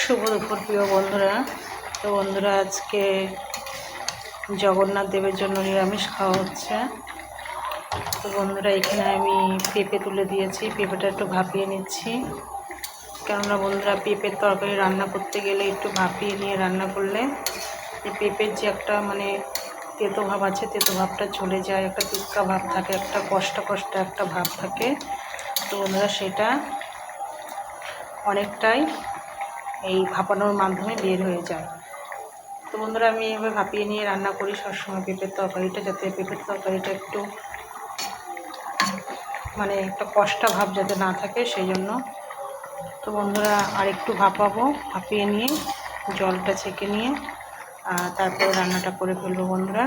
শুভ দুপুর প্রিয় বন্ধুরা। তো বন্ধুরা, আজকে জগন্নাথ দেবের জন্য নিরামিষ খাওয়া হচ্ছে। তো বন্ধুরা, এখানে আমি পেঁপে তুলে দিয়েছি, পেঁপেটা একটু ভাপিয়ে নিচ্ছি। কেননা বন্ধুরা, পেঁপের তরকারি রান্না করতে গেলে একটু ভাপিয়ে নিয়ে রান্না করলে এই পেঁপের যে একটা তেতো ভাব আছে, তেতো ভাবটা চলে যায়, একটা তিক্কা ভাব থাকে, একটা কষ্ট একটা ভাব থাকে। তো বন্ধুরা, সেটা অনেকটাই এই ভাপানোর মাধ্যমে বের হয়ে যায়। তো বন্ধুরা, আমি এভাবে ভাপিয়ে নিয়ে রান্না করি সবসময় পেঁপের তরকারিটা, যাতে পেঁপের তরকারিটা একটু একটা কষ্টা ভাব যাতে না থাকে, সেই জন্য। তো বন্ধুরা, আর একটু ভাপাবো, ভাপিয়ে নিয়ে জলটা ছেঁকে নিয়ে তারপরে রান্নাটা করে ফেলবো বন্ধুরা।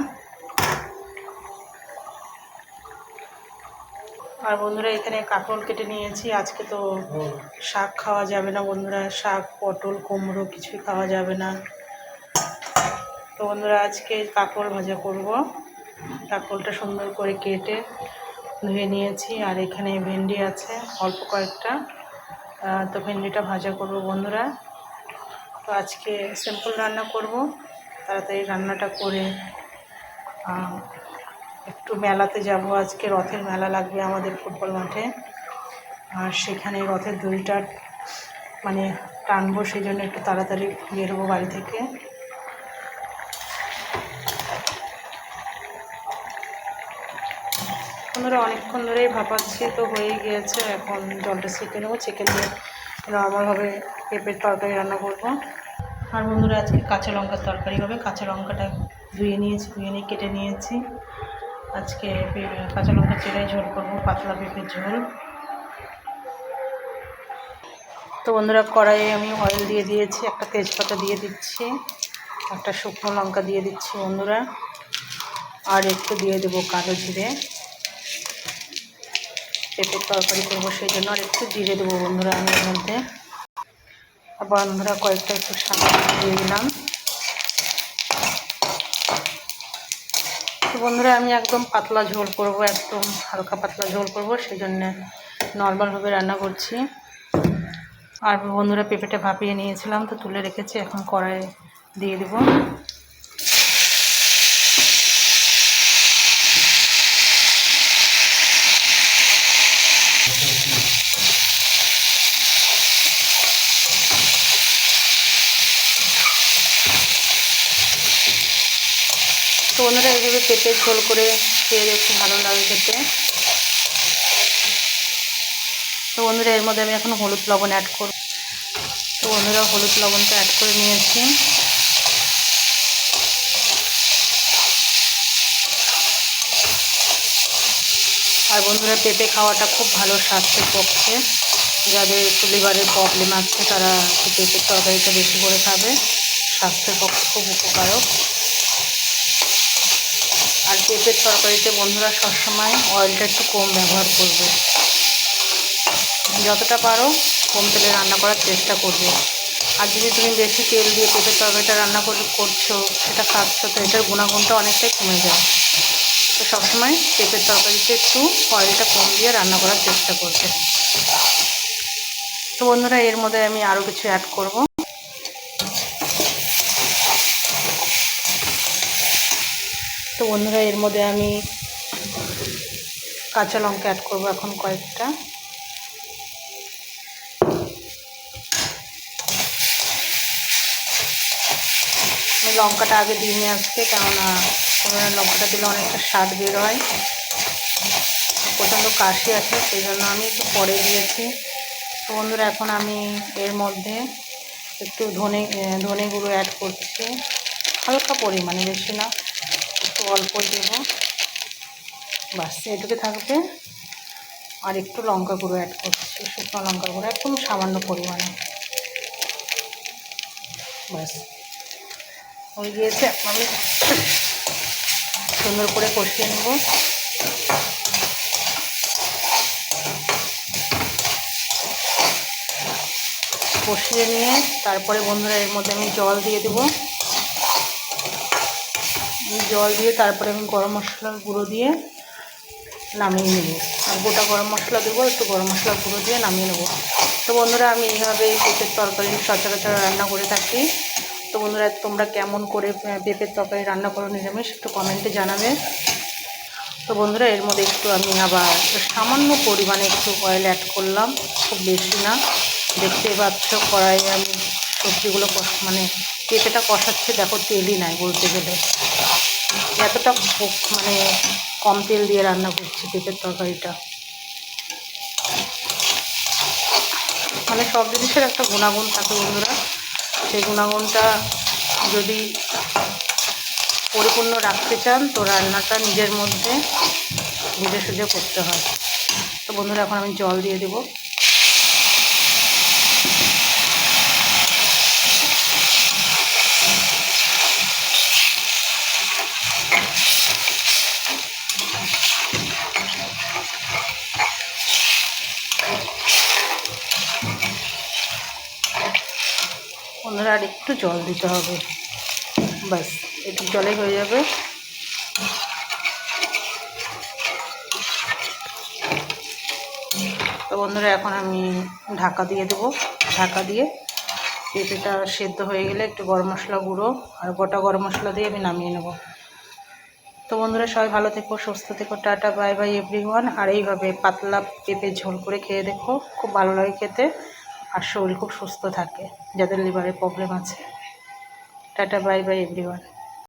আর বন্ধুরা, এখানে কাঁকরোল কেটে নিয়েছি। আজকে তো শাক খাওয়া যাবে না বন্ধুরা, শাক, পটল, কুমড়ো কিছুই খাওয়া যাবে না। তো বন্ধুরা, আজকে কাঁকরোল ভাজা করব। কাঁকরোলটা সুন্দর করে কেটে ধুয়ে নিয়েছি। আর এখানে ভেন্ডি আছে অল্প কয়েকটা, তো ভেন্ডিটা ভাজা করব বন্ধুরা। তো আজকে সিম্পল রান্না করব, তাড়াতাড়ি রান্নাটা করে একটু মেলাতে যাব। আজকে রথের মেলা লাগবে আমাদের ফুটবল মাঠে, আর সেখানে রথের দড়িটা টানবো, সেই জন্য একটু তাড়াতাড়ি বেরোবো বাড়ি থেকে। আমরা অনেকক্ষণ ধরেই ভাপাচ্ছি, তো হয়ে গিয়েছে। এখন জলটা ছেঁকে নেবো, ছেঁকে নিয়ে নর্মালভাবে পেঁপের তরকারি রান্না করব। আর বন্ধুরা, আজকে কাঁচা লঙ্কার তরকারি হবে। কাঁচা লঙ্কাটা ধুয়ে নিয়েছি, ধুয়ে নিয়ে কেটে নিয়েছি। আজকে কাঁচা লঙ্কা চেড়ে ঝোল করবো, পাতলা পেঁপের ঝোল। তো বন্ধুরা, কড়াইয়ে আমি অয়েল দিয়ে দিয়েছি, একটা তেজপাতা দিয়ে দিচ্ছি, একটা শুকনো লঙ্কা দিয়ে দিচ্ছি বন্ধুরা, আর একটু দিয়ে দেবো কালো জিরে। পেঁপের তরকারি করবো সেই জন্য আর একটু জিরে দেবো বন্ধুরা আমি এর মধ্যে। বন্ধুরা, কয়েকটা একটু সাবান দিয়ে দিলাম। তো বন্ধুরা, আমি একদম পাতলা ঝোল করব, একদম হালকা পাতলা ঝোল করব, সেই জন্য নর্মালভাবে রান্না করছি। আর বন্ধুরা, পেঁপেটা ভাপিয়ে নিয়েছিলাম, তো তুলে রেখেছি, এখন কড়াইয়ে দিয়ে দেবো। তো বন্ধুরা, এইভাবে পেঁপে ঝোল করে খেয়ে দেখতে ভালো লাগে খেতে। তো বন্ধুরা, এর মধ্যে আমি এখন হলুদ লবণ অ্যাড করব। তো বন্ধুরা, হলুদ লবণটা অ্যাড করে নিয়েছি। আর বন্ধুরা, পেঁপে খাওয়াটা খুব ভালো স্বাস্থ্যের পক্ষে। যাদের লিভারের প্রবলেম আছে তারা পেঁপের তরকারিটা বেশি করে খাবে, স্বাস্থ্যের পক্ষে খুব উপকারক। আর পেঁপের তরকারিতে বন্ধুরা সবসময় অয়েলটা একটু কম ব্যবহার করবে, যতটা পারো কম তেলে রান্না করার চেষ্টা করবে। আর যদি তুমি বেশি তেল দিয়ে পেঁপের তরকারিটা রান্না করছো, সেটা খাচ্ছো, তো এটার গুণাগুণটা অনেকটাই কমে যায়। তো সবসময় পেঁপের তরকারিতে একটু অয়েলটা কম দিয়ে রান্না করার চেষ্টা করবে। তো বন্ধুরা, এর মধ্যে আমি আরও কিছু অ্যাড করব। তো বন্ধুরা, এর মধ্যে আমি কাঁচা লঙ্কা অ্যাড করব এখন কয়েকটা। আমি লঙ্কাটা আগে দিইনি আজকে, কেননা লঙ্কাটা দিলে অনেকটা স্বাদ বের হয়, প্রচণ্ড কাশি আছে, সেই জন্য আমি একটু পরে দিয়েছি। তো বন্ধুরা, এখন আমি এর মধ্যে একটু ধনে গুঁড়ো অ্যাড করছি, হালকা পরিমাণে, বেশি না, একটু অল্পই দেবো, বাস এটুকু থাকবে। আর একটু লঙ্কা গুঁড়ো অ্যাড করছি, শুকনো লঙ্কা গুঁড়ো একদম সামান্য পরিমাণে, বাস হয়ে গিয়েছে। আমি সুন্দর করে কষিয়ে নেব। কষিয়ে নিয়ে তারপরে বন্ধুরা, এর মধ্যে আমি জল দিয়ে দেবো। জল দিয়ে তারপরে আমি গরম মশলার গুঁড়ো দিয়ে নামিয়ে নেব। আর গোটা গরম মশলা দেবো, একটু গরম মশলার গুঁড়ো দিয়ে নামিয়ে নেব। তো তো বন্ধুরা আমি এইভাবে পেঁপের তরকারি সচরাচর রান্না করে থাকি। তো বন্ধুরা তোমরা কেমন করে পেঁপের তরকারি রান্না করো নিরামিষ একটু কমেন্টে জানাবে। তো বন্ধুরা এর মধ্যে একটু আমি আবার সামান্য পরিমাণে একটু অয়েল অ্যাড করলাম, খুব বেশি না। দেখতেই পাচ্ছ কড়াইয়ে আমি সবজিগুলো মানে পেঁপেটা কষাচ্ছি, দেখো তেলই নাই বলতে গেলে, এতটা মানে কম তেল দিয়ে রান্না করছি পেঁপের তরকারিটা। মানে সব জিনিসের একটা গুণাগুণ থাকে বন্ধুরা, সেই গুণাগুণটা যদি পরিপূর্ণ রাখতে চান তো রান্নাটা নিজের মধ্যে বুঝে সুঝে করতে হয়। তো বন্ধুরা এখন আমি জল দিয়ে দেবো। বন্ধুরা আর একটু জল দিতে হবে, ব্যাস একটু জলেই হয়ে যাবে। তো বন্ধুরা এখন আমি ঢাকা দিয়ে দেবো। ঢাকা দিয়ে পেঁপেটা সেদ্ধ হয়ে গেলে একটু গরম মশলা গুঁড়ো আর গোটা গরম মশলা দিয়ে আমি নামিয়ে নেব। তো বন্ধুরা সবাই ভালো থেকো, সুস্থ থেকো, টাটা বাই বাই এভরিওয়ান। আর এইভাবে পাতলা পেঁপে ঝোল করে খেয়ে দেখো, খুব ভালো লাগে খেতে, আর শরীর খুব সুস্থ থাকে যাদের লিভারের প্রবলেম আছে। Tata bye bye everyone.